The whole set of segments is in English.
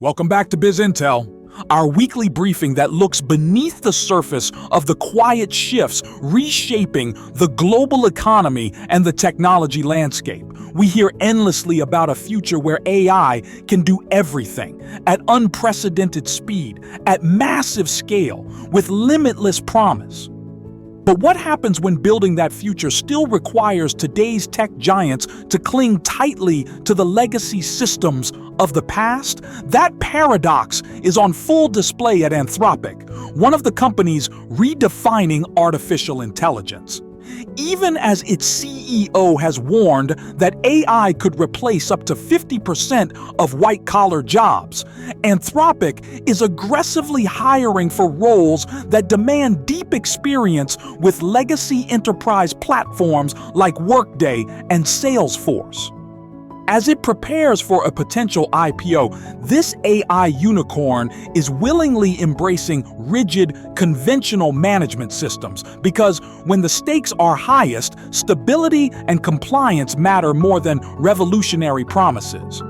Welcome back to BizIntel, our weekly briefing that looks beneath the surface of the quiet shifts reshaping the global economy and the technology landscape. We hear endlessly about a future where AI can do everything at unprecedented speed, at massive scale, with limitless promise. But what happens when building that future still requires today's tech giants to cling tightly to the legacy systems of the past? That paradox is on full display at Anthropic, one of the companies redefining artificial intelligence. Even as its CEO has warned that AI could replace up to 50% of white-collar jobs, Anthropic is aggressively hiring for roles that demand deep experience with legacy enterprise platforms like Workday and Salesforce. As it prepares for a potential IPO, this AI unicorn is willingly embracing rigid, conventional management systems because when the stakes are highest, stability and compliance matter more than revolutionary promises.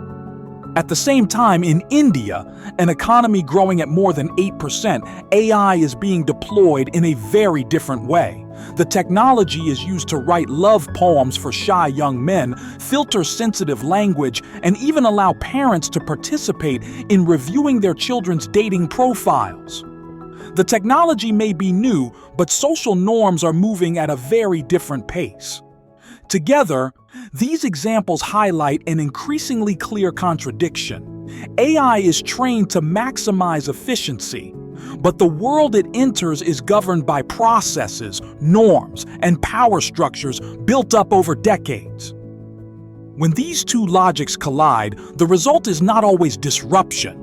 At the same time, in India, an economy growing at more than 8%, AI is being deployed in a very different way. The technology is used to write love poems for shy young men, filter sensitive language, and even allow parents to participate in reviewing their children's dating profiles. The technology may be new, but social norms are moving at a very different pace. Together, these examples highlight an increasingly clear contradiction. AI is trained to maximize efficiency, but the world it enters is governed by processes, norms, and power structures built up over decades. When these two logics collide, the result is not always disruption.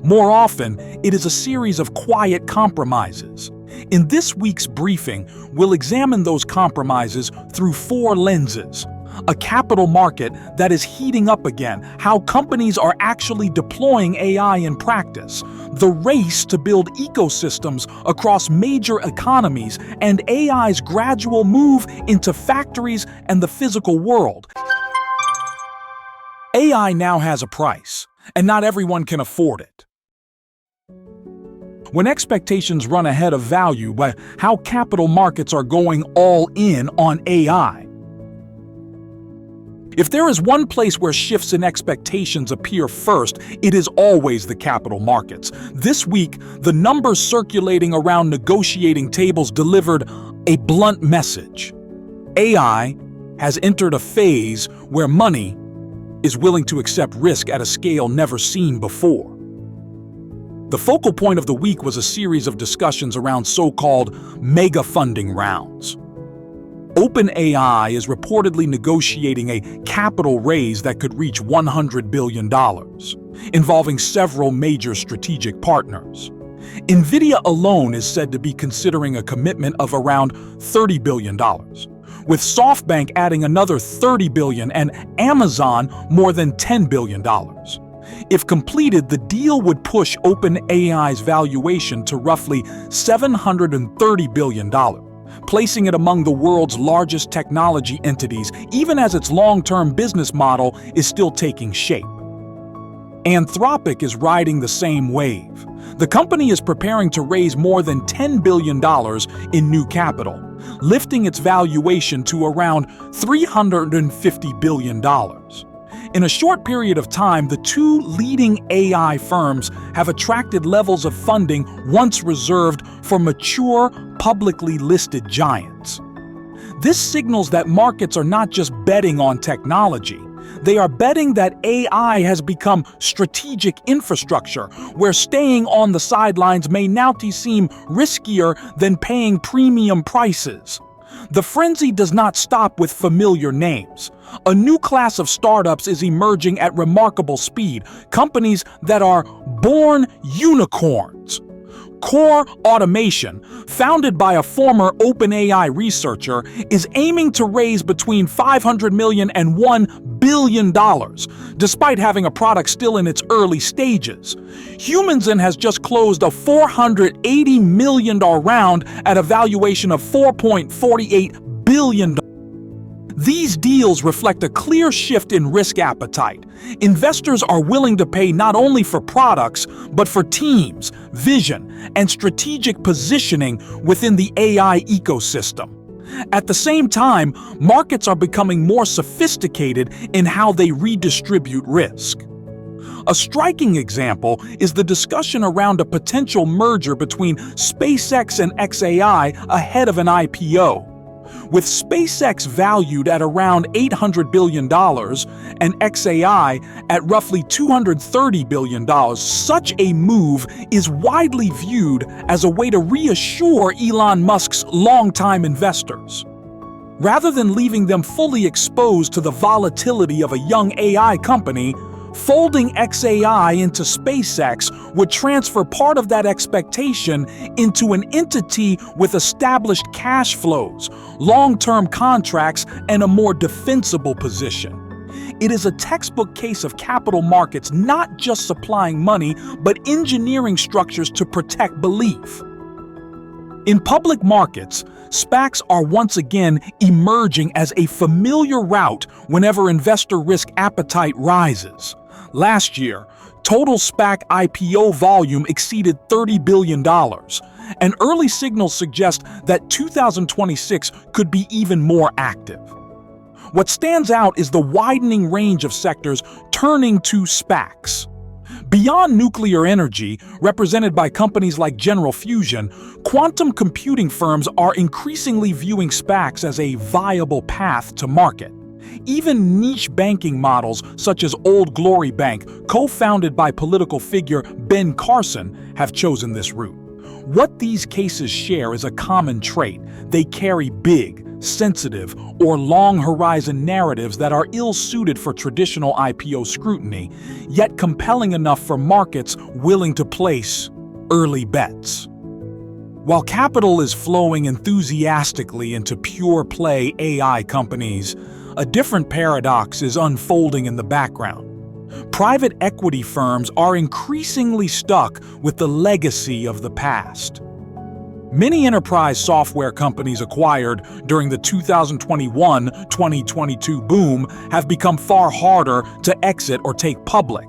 More often, it is a series of quiet compromises. In this week's briefing, we'll examine those compromises through 4 lenses. A capital market that is heating up again, how companies are actually deploying AI in practice, the race to build ecosystems across major economies, and AI's gradual move into factories and the physical world. AI now has a price, and not everyone can afford it. When expectations run ahead of value, but how capital markets are going all in on AI. If there is one place where shifts in expectations appear first, it is always the capital markets. This week, the numbers circulating around negotiating tables delivered a blunt message. AI has entered a phase where money is willing to accept risk at a scale never seen before. The focal point of the week was a series of discussions around so-called mega funding rounds. OpenAI is reportedly negotiating a capital raise that could reach $100 billion, involving several major strategic partners. NVIDIA alone is said to be considering a commitment of around $30 billion, with SoftBank adding another $30 billion and Amazon more than $10 billion. If completed, the deal would push OpenAI's valuation to roughly $730 billion, placing it among the world's largest technology entities, even as its long-term business model is still taking shape. Anthropic is riding the same wave. The company is preparing to raise more than $10 billion in new capital, lifting its valuation to around $350 billion. In a short period of time, the two leading AI firms have attracted levels of funding once reserved for mature, publicly listed giants. This signals that markets are not just betting on technology. They are betting that AI has become strategic infrastructure, where staying on the sidelines may now seem riskier than paying premium prices. The frenzy does not stop with familiar names. A new class of startups is emerging at remarkable speed, companies that are born unicorns. Core Automation, founded by a former OpenAI researcher, is aiming to raise between $500 million and $1 billion, despite having a product still in its early stages. Humanzen has just closed a $480 million round at a valuation of $4.48 billion. These deals reflect a clear shift in risk appetite. Investors are willing to pay not only for products, but for teams, vision, and strategic positioning within the AI ecosystem. At the same time, markets are becoming more sophisticated in how they redistribute risk. A striking example is the discussion around a potential merger between SpaceX and xAI ahead of an IPO. With SpaceX valued at around $800 billion and xAI at roughly $230 billion, such a move is widely viewed as a way to reassure Elon Musk's longtime investors. Rather than leaving them fully exposed to the volatility of a young AI company, folding xAI into SpaceX would transfer part of that expectation into an entity with established cash flows, long-term contracts, and a more defensible position. It is a textbook case of capital markets not just supplying money, but engineering structures to protect belief. In public markets, SPACs are once again emerging as a familiar route whenever investor risk appetite rises. Last year, total SPAC IPO volume exceeded $30 billion, and early signals suggest that 2026 could be even more active. What stands out is the widening range of sectors turning to SPACs. Beyond nuclear energy, represented by companies like General Fusion, quantum computing firms are increasingly viewing SPACs as a viable path to market. Even niche banking models such as Old Glory Bank, co-founded by political figure Ben Carson, have chosen this route. What these cases share is a common trait. They carry big, sensitive, or long-horizon narratives that are ill-suited for traditional IPO scrutiny, yet compelling enough for markets willing to place early bets. While capital is flowing enthusiastically into pure-play AI companies, a different paradox is unfolding in the background. Private equity firms are increasingly stuck with the legacy of the past. Many enterprise software companies acquired during the 2021-2022 boom have become far harder to exit or take public.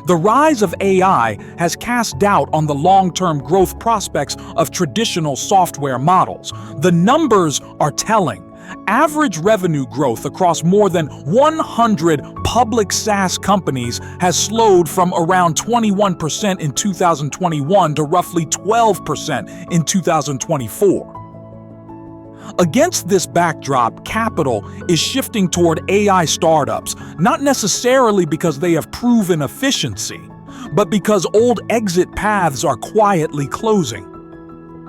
The rise of AI has cast doubt on the long-term growth prospects of traditional software models. The numbers are telling. Average revenue growth across more than 100 public SaaS companies has slowed from around 21% in 2021 to roughly 12% in 2024. Against this backdrop, capital is shifting toward AI startups, not necessarily because they have proven efficiency, but because old exit paths are quietly closing.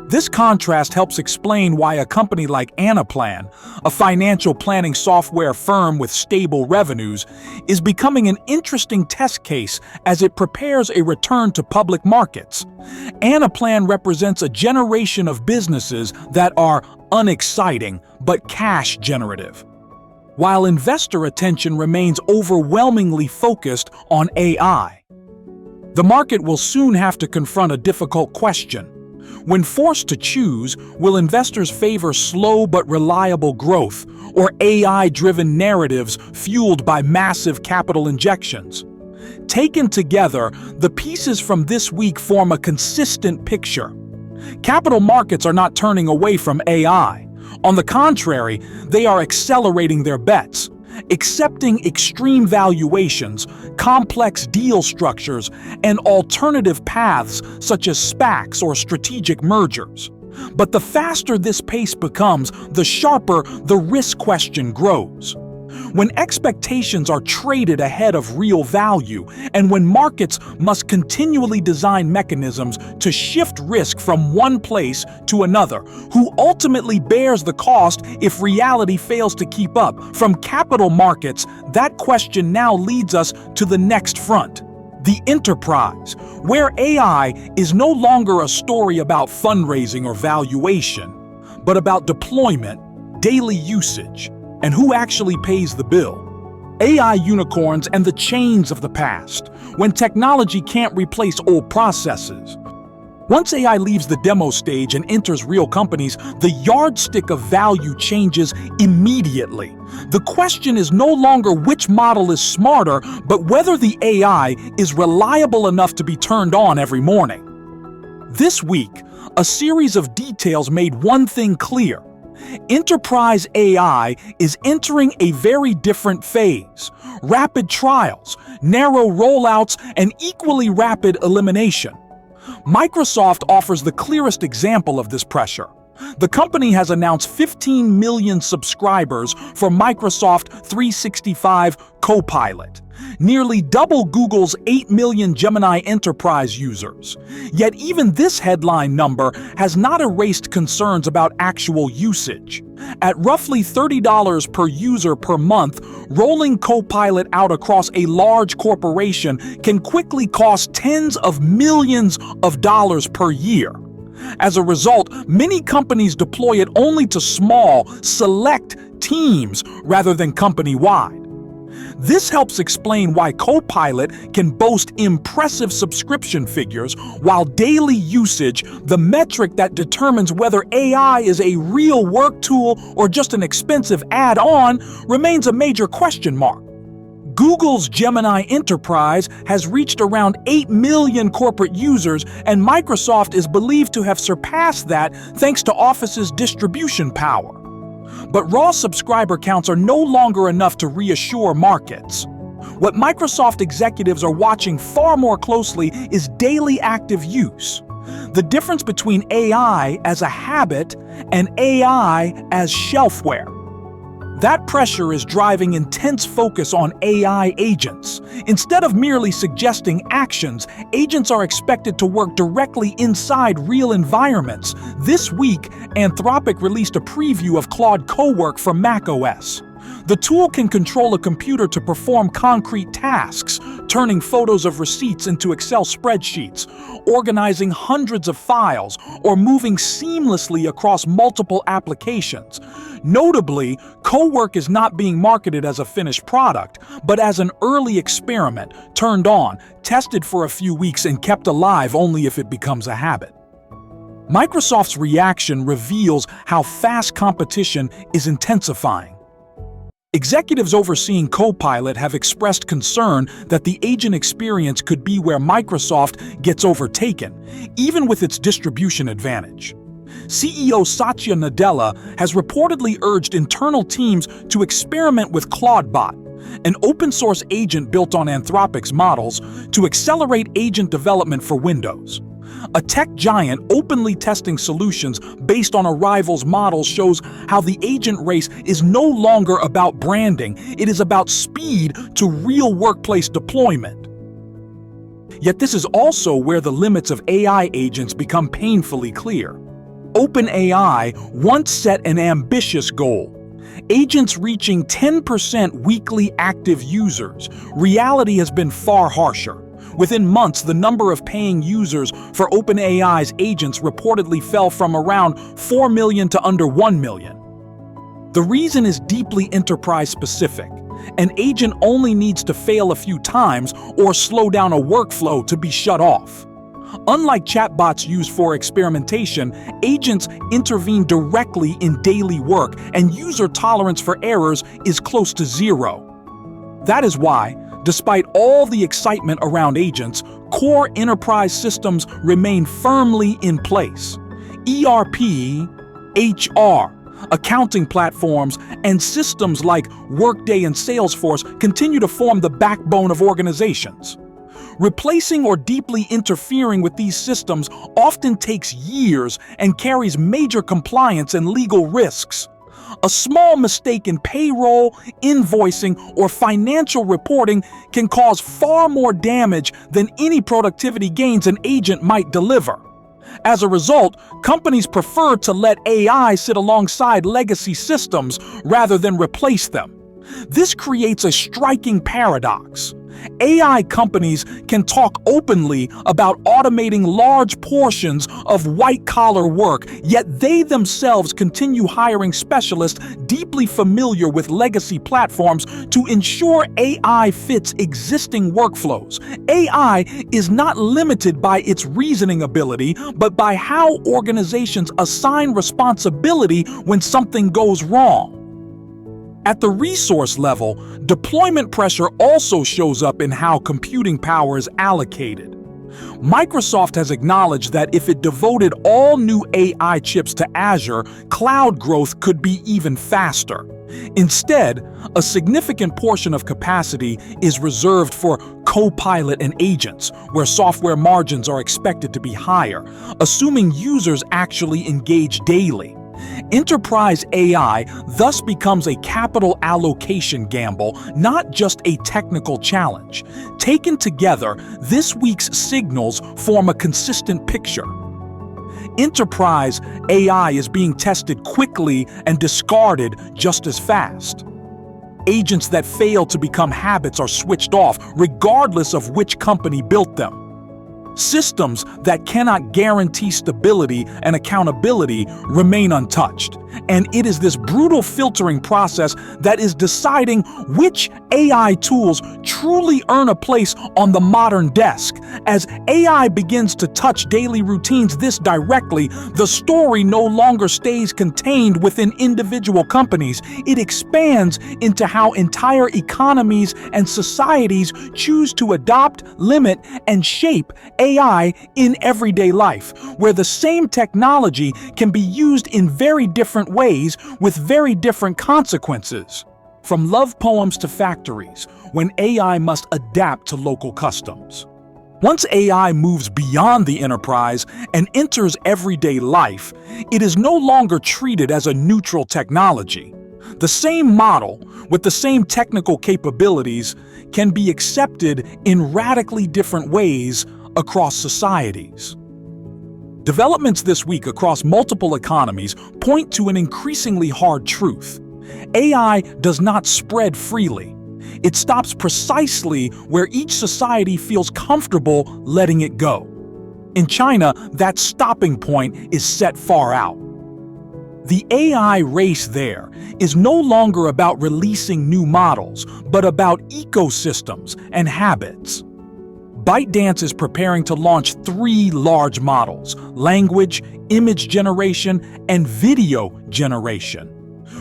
This contrast helps explain why a company like Anaplan, a financial planning software firm with stable revenues, is becoming an interesting test case as it prepares a return to public markets. Anaplan represents a generation of businesses that are unexciting but cash generative. While investor attention remains overwhelmingly focused on AI, the market will soon have to confront a difficult question. When forced to choose, will investors favor slow but reliable growth or AI-driven narratives fueled by massive capital injections? Taken together, the pieces from this week form a consistent picture. Capital markets are not turning away from AI. On the contrary, they are accelerating their bets, accepting extreme valuations, complex deal structures, and alternative paths such as SPACs or strategic mergers. But the faster this pace becomes, the sharper the risk question grows. When expectations are traded ahead of real value, and when markets must continually design mechanisms to shift risk from one place to another, who ultimately bears the cost if reality fails to keep up? From capital markets, that question now leads us to the next front, the enterprise, where AI is no longer a story about fundraising or valuation, but about deployment, daily usage, and who actually pays the bill. AI unicorns and the chains of the past, when technology can't replace old processes. Once AI leaves the demo stage and enters real companies, the yardstick of value changes immediately. The question is no longer which model is smarter, but whether the AI is reliable enough to be turned on every morning. This week, a series of details made one thing clear. Enterprise AI is entering a very different phase. Rapid trials, narrow rollouts, and equally rapid elimination. Microsoft offers the clearest example of this pressure. The company has announced 15 million subscribers for Microsoft 365 Copilot, nearly double Google's 8 million Gemini Enterprise users. Yet even this headline number has not erased concerns about actual usage. At roughly $30 per user per month, rolling Copilot out across a large corporation can quickly cost tens of millions of dollars per year. As a result, many companies deploy it only to small, select teams rather than company-wide. This helps explain why Copilot can boast impressive subscription figures, while daily usage, the metric that determines whether AI is a real work tool or just an expensive add-on, remains a major question mark. Google's Gemini Enterprise has reached around 8 million corporate users, and Microsoft is believed to have surpassed that thanks to Office's distribution power. But raw subscriber counts are no longer enough to reassure markets. What Microsoft executives are watching far more closely is daily active use. The difference between AI as a habit and AI as shelfware. That pressure is driving intense focus on AI agents. Instead of merely suggesting actions, agents are expected to work directly inside real environments. This week, Anthropic released a preview of Claude Cowork for macOS. The tool can control a computer to perform concrete tasks, turning photos of receipts into Excel spreadsheets, organizing hundreds of files, or moving seamlessly across multiple applications. Notably, Cowork is not being marketed as a finished product, but as an early experiment, turned on, tested for a few weeks, and kept alive only if it becomes a habit. Microsoft's reaction reveals how fast competition is intensifying. Executives overseeing Copilot have expressed concern that the agent experience could be where Microsoft gets overtaken, even with its distribution advantage. CEO Satya Nadella has reportedly urged internal teams to experiment with Claudebot, an open-source agent built on Anthropic's models, to accelerate agent development for Windows. A tech giant openly testing solutions based on a rival's model shows how the agent race is no longer about branding, it is about speed to real workplace deployment. Yet this is also where the limits of AI agents become painfully clear. OpenAI once set an ambitious goal: agents reaching 10% weekly active users. Reality has been far harsher. Within months, the number of paying users for OpenAI's agents reportedly fell from around 4 million to under 1 million. The reason is deeply enterprise-specific. An agent only needs to fail a few times or slow down a workflow to be shut off. Unlike chatbots used for experimentation, agents intervene directly in daily work, and user tolerance for errors is close to zero. That is why, despite all the excitement around agents, core enterprise systems remain firmly in place. ERP, HR, accounting platforms, and systems like Workday and Salesforce continue to form the backbone of organizations. Replacing or deeply interfering with these systems often takes years and carries major compliance and legal risks. A small mistake in payroll, invoicing, or financial reporting can cause far more damage than any productivity gains an agent might deliver. As a result, companies prefer to let AI sit alongside legacy systems rather than replace them. This creates a striking paradox. AI companies can talk openly about automating large portions of white-collar work, yet they themselves continue hiring specialists deeply familiar with legacy platforms to ensure AI fits existing workflows. AI is not limited by its reasoning ability, but by how organizations assign responsibility when something goes wrong. At the resource level, deployment pressure also shows up in how computing power is allocated. Microsoft has acknowledged that if it devoted all new AI chips to Azure, cloud growth could be even faster. Instead, a significant portion of capacity is reserved for Copilot and agents, where software margins are expected to be higher, assuming users actually engage daily. Enterprise AI thus becomes a capital allocation gamble, not just a technical challenge. Taken together, this week's signals form a consistent picture. Enterprise AI is being tested quickly and discarded just as fast. Agents that fail to become habits are switched off, regardless of which company built them. Systems that cannot guarantee stability and accountability remain untouched. And it is this brutal filtering process that is deciding which AI tools truly earn a place on the modern desk. As AI begins to touch daily routines this directly, the story no longer stays contained within individual companies. It expands into how entire economies and societies choose to adopt, limit, and shape AI in everyday life, where the same technology can be used in very different ways with very different consequences. From love poems to factories, when AI must adapt to local customs. Once AI moves beyond the enterprise and enters everyday life, it is no longer treated as a neutral technology. The same model, with the same technical capabilities, can be accepted in radically different ways across societies. Developments this week across multiple economies point to an increasingly hard truth. AI does not spread freely. It stops precisely where each society feels comfortable letting it go. In China, that stopping point is set far out. The AI race there is no longer about releasing new models, but about ecosystems and habits. ByteDance is preparing to launch 3 large models: language, image generation, and video generation,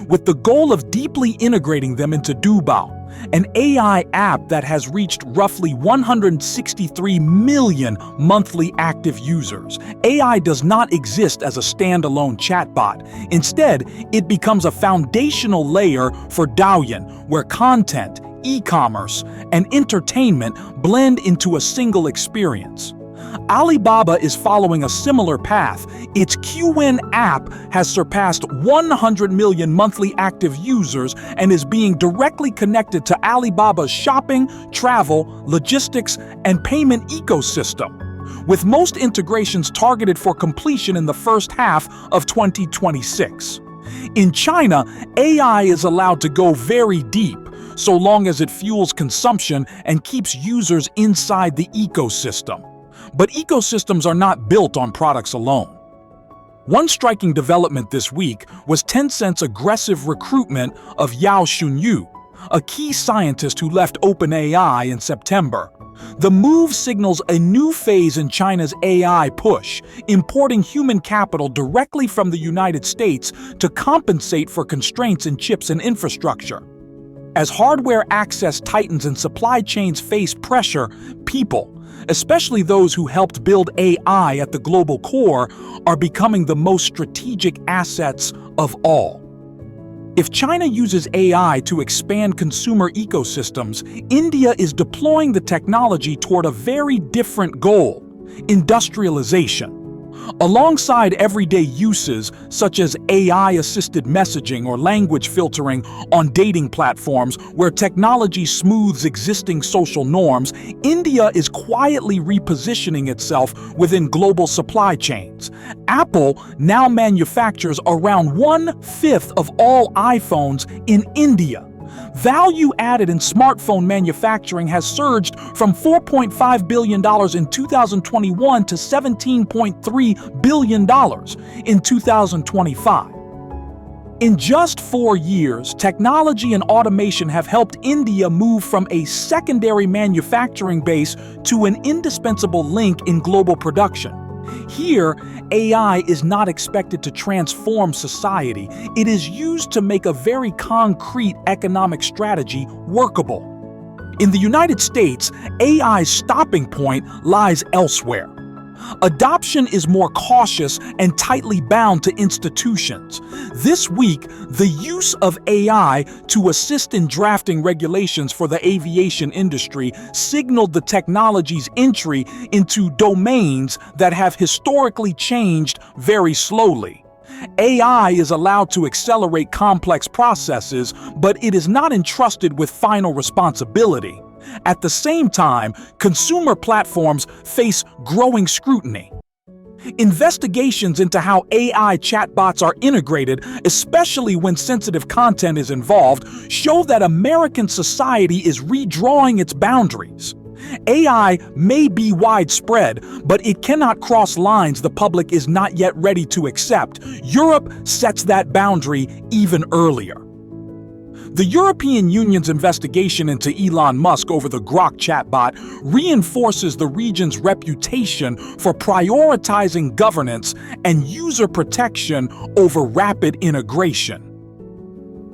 with the goal of deeply integrating them into Dubao, an AI app that has reached roughly 163 million monthly active users. AI does not exist as a standalone chatbot. Instead, it becomes a foundational layer for Douyin, where content, e-commerce, and entertainment blend into a single experience. Alibaba is following a similar path. Its QN app has surpassed 100 million monthly active users and is being directly connected to Alibaba's shopping, travel, logistics, and payment ecosystem, with most integrations targeted for completion in the first half of 2026. In China, AI is allowed to go very deep, so long as it fuels consumption and keeps users inside the ecosystem. But ecosystems are not built on products alone. One striking development this week was Tencent's aggressive recruitment of Yao Xunyu, a key scientist who left OpenAI in September. The move signals a new phase in China's AI push, importing human capital directly from the United States to compensate for constraints in chips and infrastructure. As hardware access tightens and supply chains face pressure, people, especially those who helped build AI at the global core, are becoming the most strategic assets of all. If China uses AI to expand consumer ecosystems, India is deploying the technology toward a very different goal: industrialization. Alongside everyday uses such as AI-assisted messaging or language filtering on dating platforms where technology smooths existing social norms, India is quietly repositioning itself within global supply chains. Apple now manufactures around 1/5 of all iPhones in India, Value added in smartphone manufacturing has surged from $4.5 billion in 2021 to $17.3 billion in 2025. In just 4 years, technology and automation have helped India move from a secondary manufacturing base to an indispensable link in global production. Here, AI is not expected to transform society. It is used to make a very concrete economic strategy workable. In the United States, AI's stopping point lies elsewhere. Adoption is more cautious and tightly bound to institutions. This week, the use of AI to assist in drafting regulations for the aviation industry signaled the technology's entry into domains that have historically changed very slowly. AI is allowed to accelerate complex processes, but it is not entrusted with final responsibility. At the same time, consumer platforms face growing scrutiny. Investigations into how AI chatbots are integrated, especially when sensitive content is involved, show that American society is redrawing its boundaries. AI may be widespread, but it cannot cross lines the public is not yet ready to accept. Europe sets that boundary even earlier. The European Union's investigation into Elon Musk over the Grok chatbot reinforces the region's reputation for prioritizing governance and user protection over rapid integration.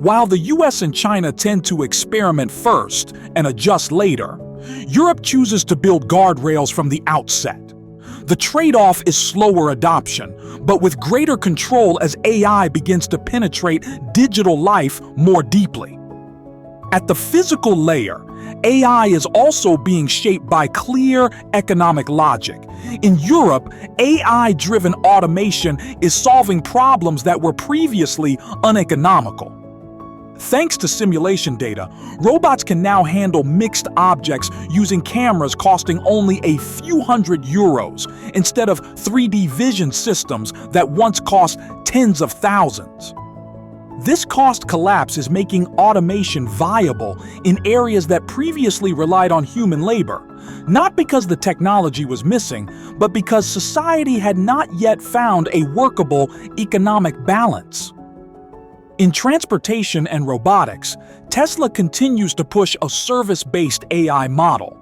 While the US and China tend to experiment first and adjust later, Europe chooses to build guardrails from the outset. The trade-off is slower adoption, but with greater control as AI begins to penetrate digital life more deeply. At the physical layer, AI is also being shaped by clear economic logic. In Europe, AI-driven automation is solving problems that were previously uneconomical. Thanks to simulation data, robots can now handle mixed objects using cameras costing only a few €100 instead of 3D vision systems that once cost tens of thousands. This cost collapse is making automation viable in areas that previously relied on human labor, not because the technology was missing, but because society had not yet found a workable economic balance. In transportation and robotics, Tesla continues to push a service-based AI model.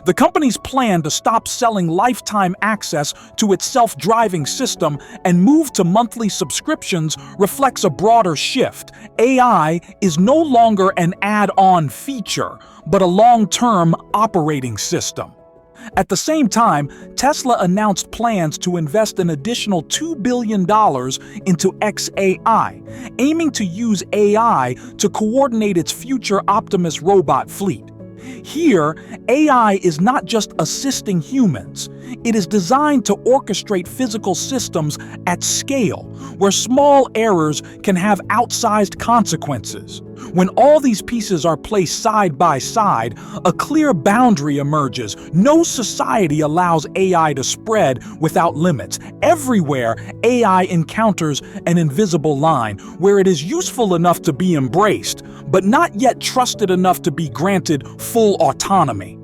The company's plan to stop selling lifetime access to its self-driving system and move to monthly subscriptions reflects a broader shift. AI is no longer an add-on feature, but a long-term operating system. At the same time, Tesla announced plans to invest an additional $2 billion into xAI, aiming to use AI to coordinate its future Optimus robot fleet. Here, AI is not just assisting humans. It is designed to orchestrate physical systems at scale, where small errors can have outsized consequences. When all these pieces are placed side by side, a clear boundary emerges. No society allows AI to spread without limits. Everywhere, AI encounters an invisible line, where it is useful enough to be embraced, but not yet trusted enough to be granted full autonomy.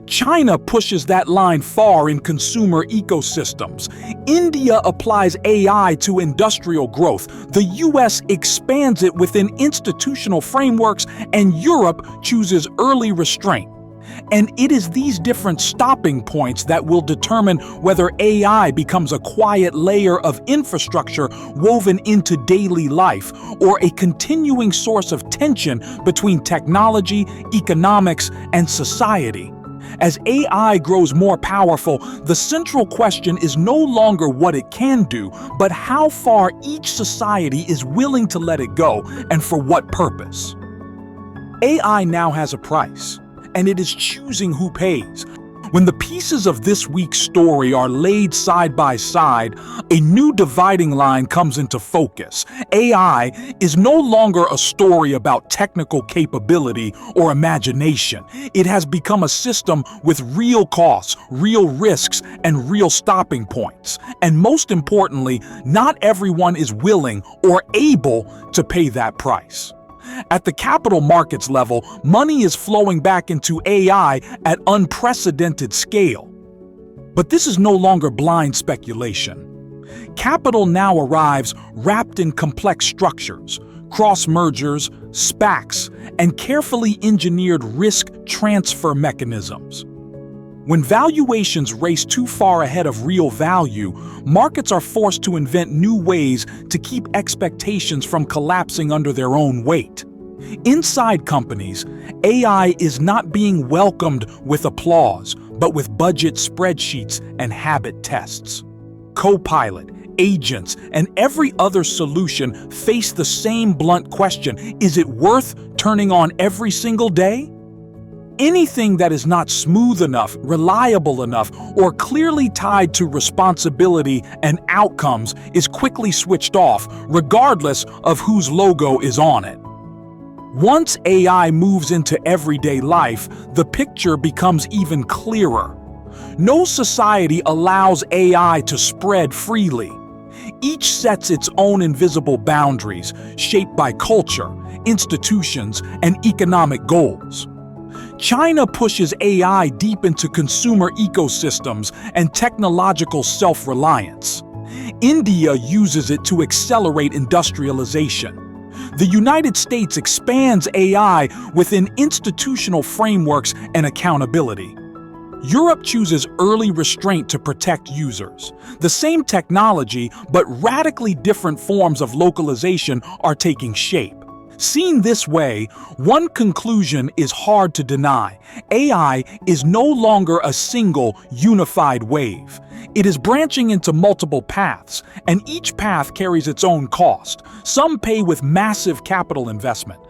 China pushes that line far in consumer ecosystems. India applies AI to industrial growth. The US expands it within institutional frameworks, and Europe chooses early restraint. And it is these different stopping points that will determine whether AI becomes a quiet layer of infrastructure woven into daily life, or a continuing source of tension between technology, economics, and society. As AI grows more powerful, the central question is no longer what it can do, but how far each society is willing to let it go, and for what purpose. AI now has a price, and it is choosing who pays. When the pieces of this week's story are laid side by side, a new dividing line comes into focus. AI is no longer a story about technical capability or imagination. It has become a system with real costs, real risks, and real stopping points. And most importantly, not everyone is willing or able to pay that price. At the capital markets level, money is flowing back into AI at unprecedented scale. But this is no longer blind speculation. Capital now arrives wrapped in complex structures, cross-mergers, SPACs, and carefully engineered risk transfer mechanisms. When valuations race too far ahead of real value, markets are forced to invent new ways to keep expectations from collapsing under their own weight. Inside companies, AI is not being welcomed with applause, but with budget spreadsheets and habit tests. Copilot, agents, and every other solution face the same blunt question: is it worth turning on every single day? Anything that is not smooth enough, reliable enough, or clearly tied to responsibility and outcomes is quickly switched off, regardless of whose logo is on it. Once AI moves into everyday life, the picture becomes even clearer. No society allows AI to spread freely. Each sets its own invisible boundaries, shaped by culture, institutions, and economic goals. China pushes AI deep into consumer ecosystems and technological self-reliance. India uses it to accelerate industrialization. The United States expands AI within institutional frameworks and accountability. Europe chooses early restraint to protect users. The same technology, but radically different forms of localization are taking shape. Seen this way, one conclusion is hard to deny. AI is no longer a single, unified wave. It is branching into multiple paths, and each path carries its own cost. Some pay with massive capital investment.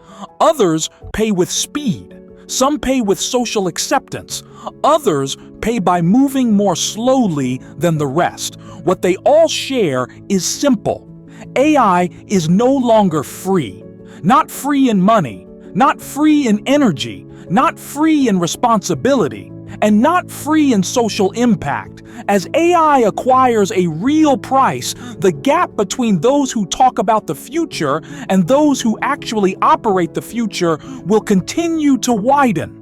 Others pay with speed. Some pay with social acceptance. Others pay by moving more slowly than the rest. What they all share is simple. AI is no longer free. Not free in money, not free in energy, not free in responsibility, and not free in social impact. As AI acquires a real price, the gap between those who talk about the future and those who actually operate the future will continue to widen.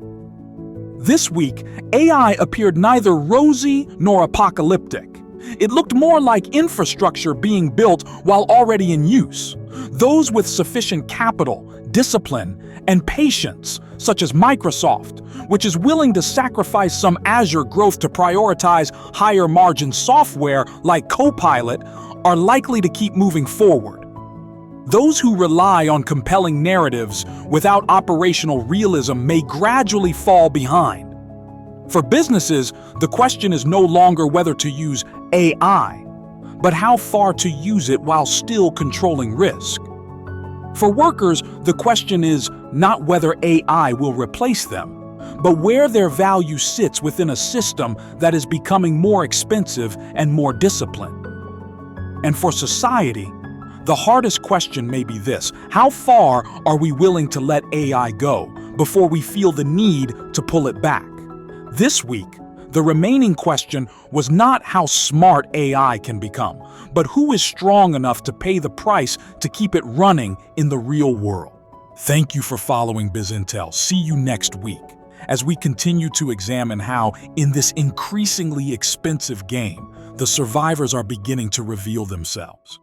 This week, AI appeared neither rosy nor apocalyptic. It looked more like infrastructure being built while already in use. Those with sufficient capital, discipline, and patience, such as Microsoft, which is willing to sacrifice some Azure growth to prioritize higher-margin software like Copilot, are likely to keep moving forward. Those who rely on compelling narratives without operational realism may gradually fall behind. For businesses, the question is no longer whether to use AI, but how far to use it while still controlling risk. For workers, the question is not whether AI will replace them, but where their value sits within a system that is becoming more expensive and more disciplined. And for society, the hardest question may be this: how far are we willing to let AI go before we feel the need to pull it back? This week, the remaining question was not how smart AI can become, but who is strong enough to pay the price to keep it running in the real world. Thank you for following BizIntel. See you next week as we continue to examine how, in this increasingly expensive game, the survivors are beginning to reveal themselves.